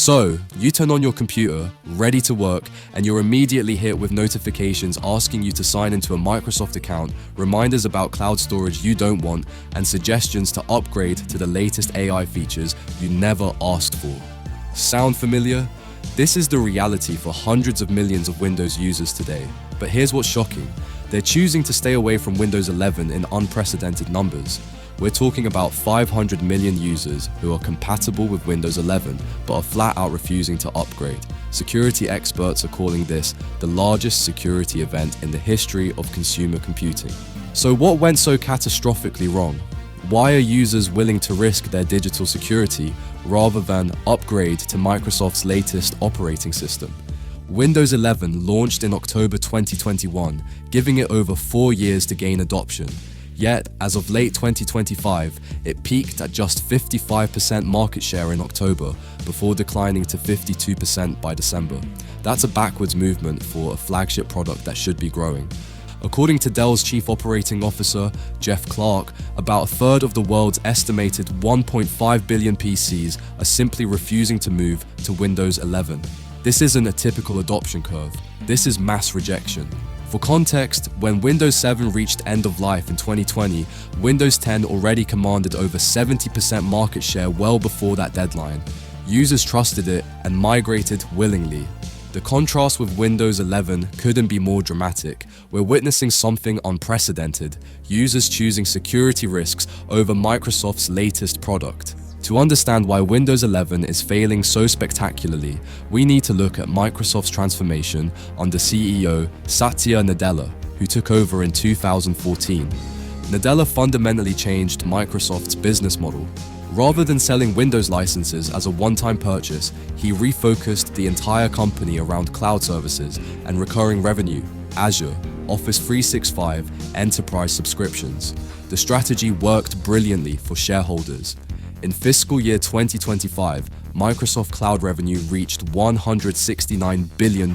So, you turn on your computer, ready to work, and you're immediately hit with notifications asking you to sign into a Microsoft account, reminders about cloud storage you don't want, and suggestions to upgrade to the latest AI features you never asked for. Sound familiar? This is the reality for hundreds of millions of Windows users today. But here's what's shocking. They're choosing to stay away from Windows 11 in unprecedented numbers. We're talking about 500 million users who are compatible with Windows 11 but are flat out refusing to upgrade. Security experts are calling this the largest security event in the history of consumer computing. So what went so catastrophically wrong? Why are users willing to risk their digital security rather than upgrade to Microsoft's latest operating system? Windows 11 launched in October 2021, giving it over 4 years to gain adoption. Yet, as of late 2025, it peaked at just 55% market share in October, before declining to 52% by December. That's a backwards movement for a flagship product that should be growing. According to Dell's Chief Operating Officer, Jeff Clark, about a third of the world's estimated 1.5 billion PCs are simply refusing to move to Windows 11. This isn't a typical adoption curve. This is mass rejection. For context, when Windows 7 reached end of life in 2020, Windows 10 already commanded over 70% market share well before that deadline. Users trusted it and migrated willingly. The contrast with Windows 11 couldn't be more dramatic. We're witnessing something unprecedented, users choosing security risks over Microsoft's latest product. To understand why Windows 11 is failing so spectacularly, we need to look at Microsoft's transformation under CEO Satya Nadella, who took over in 2014. Nadella fundamentally changed Microsoft's business model. Rather than selling Windows licenses as a one-time purchase, he refocused the entire company around cloud services and recurring revenue, Azure, Office 365, enterprise subscriptions. The strategy worked brilliantly for shareholders. In fiscal year 2025, Microsoft Cloud revenue reached $169 billion,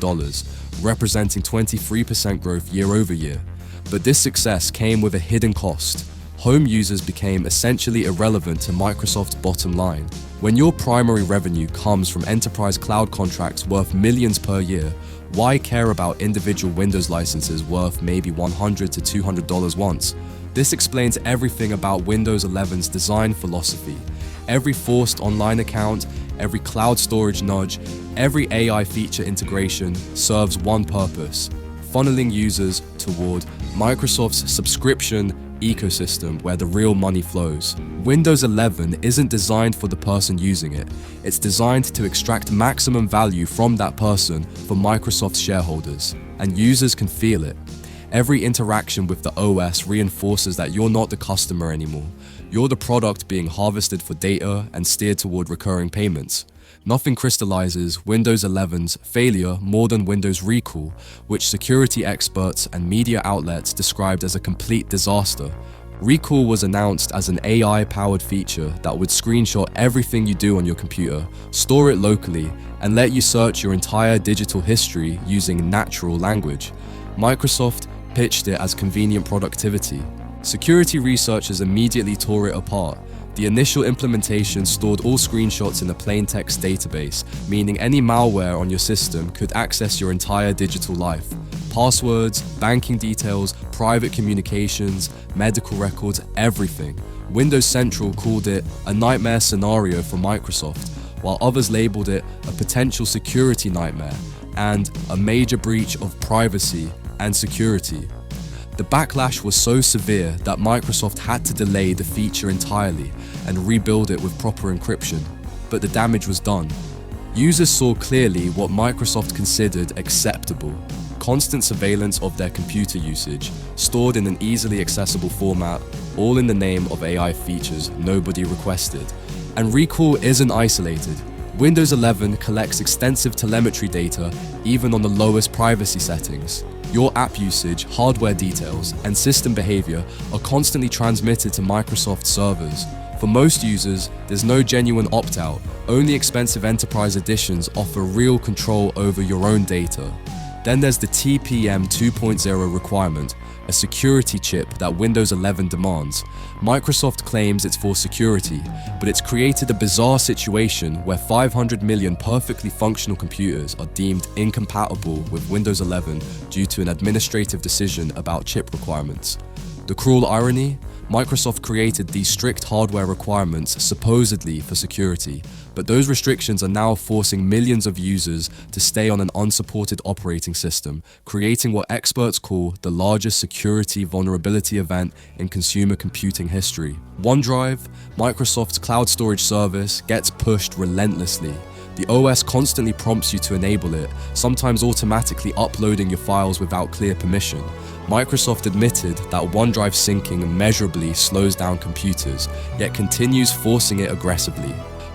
representing 23% growth year over year. But this success came with a hidden cost. Home users became essentially irrelevant to Microsoft's bottom line. When your primary revenue comes from enterprise cloud contracts worth millions per year, why care about individual Windows licenses worth maybe $100 to $200 once? This explains everything about Windows 11's design philosophy. Every forced online account, every cloud storage nudge, every AI feature integration serves one purpose: funneling users toward Microsoft's subscription ecosystem where the real money flows. Windows 11 isn't designed for the person using it. It's designed to extract maximum value from that person for Microsoft's shareholders, and users can feel it. Every interaction with the OS reinforces that you're not the customer anymore. You're the product being harvested for data and steered toward recurring payments. Nothing crystallizes Windows 11's failure more than Windows Recall, which security experts and media outlets described as a complete disaster. Recall was announced as an AI-powered feature that would screenshot everything you do on your computer, store it locally, and let you search your entire digital history using natural language. Microsoft pitched it as convenient productivity. Security researchers immediately tore it apart. The initial implementation stored all screenshots in a plain text database, meaning any malware on your system could access your entire digital life. Passwords, banking details, private communications, medical records, everything. Windows Central called it a nightmare scenario for Microsoft, while others labeled it a potential security nightmare and a major breach of privacy and security. The backlash was so severe that Microsoft had to delay the feature entirely and rebuild it with proper encryption, but the damage was done. Users saw clearly what Microsoft considered acceptable: constant surveillance of their computer usage, stored in an easily accessible format, all in the name of AI features nobody requested. And Recall isn't isolated. Windows 11 collects extensive telemetry data even on the lowest privacy settings. Your app usage, hardware details, and system behavior are constantly transmitted to Microsoft servers. For most users, there's no genuine opt-out. Only expensive enterprise editions offer real control over your own data. Then there's the TPM 2.0 requirement, a security chip that Windows 11 demands. Microsoft claims it's for security, but it's created a bizarre situation where 500 million perfectly functional computers are deemed incompatible with Windows 11 due to an administrative decision about chip requirements. The cruel irony? Microsoft created these strict hardware requirements supposedly for security, but those restrictions are now forcing millions of users to stay on an unsupported operating system, creating what experts call the largest security vulnerability event in consumer computing history. OneDrive, Microsoft's cloud storage service, gets pushed relentlessly. The OS constantly prompts you to enable it, sometimes automatically uploading your files without clear permission. Microsoft admitted that OneDrive syncing measurably slows down computers, yet continues forcing it aggressively.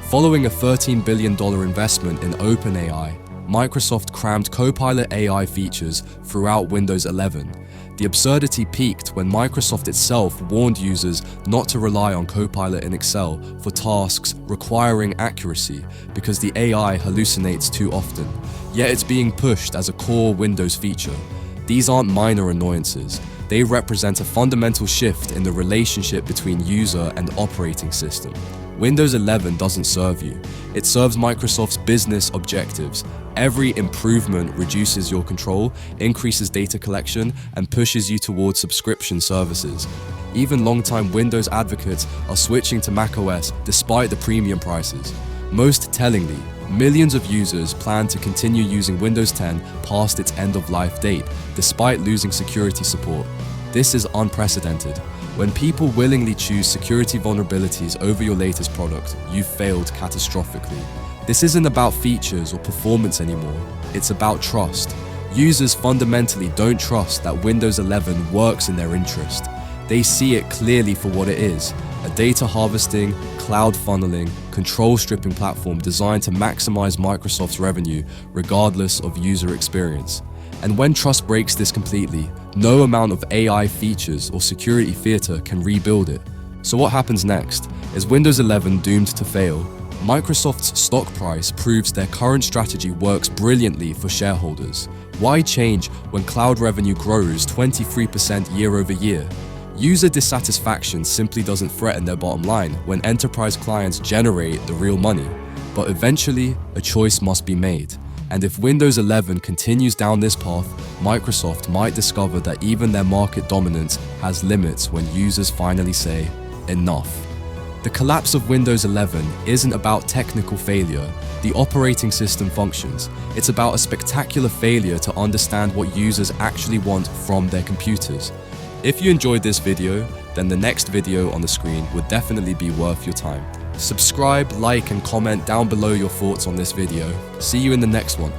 Following a $13 billion investment in OpenAI, Microsoft crammed Copilot AI features throughout Windows 11. The absurdity peaked when Microsoft itself warned users not to rely on Copilot in Excel for tasks requiring accuracy because the AI hallucinates too often. Yet it's being pushed as a core Windows feature. These aren't minor annoyances. They represent a fundamental shift in the relationship between user and operating system. Windows 11 doesn't serve you. It serves Microsoft's business objectives. Every improvement reduces your control, increases data collection, and pushes you towards subscription services. Even longtime Windows advocates are switching to macOS despite the premium prices. Most tellingly, millions of users plan to continue using Windows 10 past its end-of-life date, despite losing security support. This is unprecedented. When people willingly choose security vulnerabilities over your latest product, you've failed catastrophically. This isn't about features or performance anymore, it's about trust. Users fundamentally don't trust that Windows 11 works in their interest. They see it clearly for what it is, a data harvesting, cloud funneling, control stripping platform designed to maximize Microsoft's revenue regardless of user experience. And when trust breaks this completely, no amount of AI features or security theater can rebuild it. So what happens next? Is Windows 11 doomed to fail? Microsoft's stock price proves their current strategy works brilliantly for shareholders. Why change when cloud revenue grows 23% year over year? User dissatisfaction simply doesn't threaten their bottom line when enterprise clients generate the real money. But eventually, a choice must be made. And if Windows 11 continues down this path, Microsoft might discover that even their market dominance has limits when users finally say, enough. The collapse of Windows 11 isn't about technical failure. The operating system functions. It's about a spectacular failure to understand what users actually want from their computers. If you enjoyed this video, then the next video on the screen would definitely be worth your time. Subscribe, like, and comment down below your thoughts on this video. See you in the next one.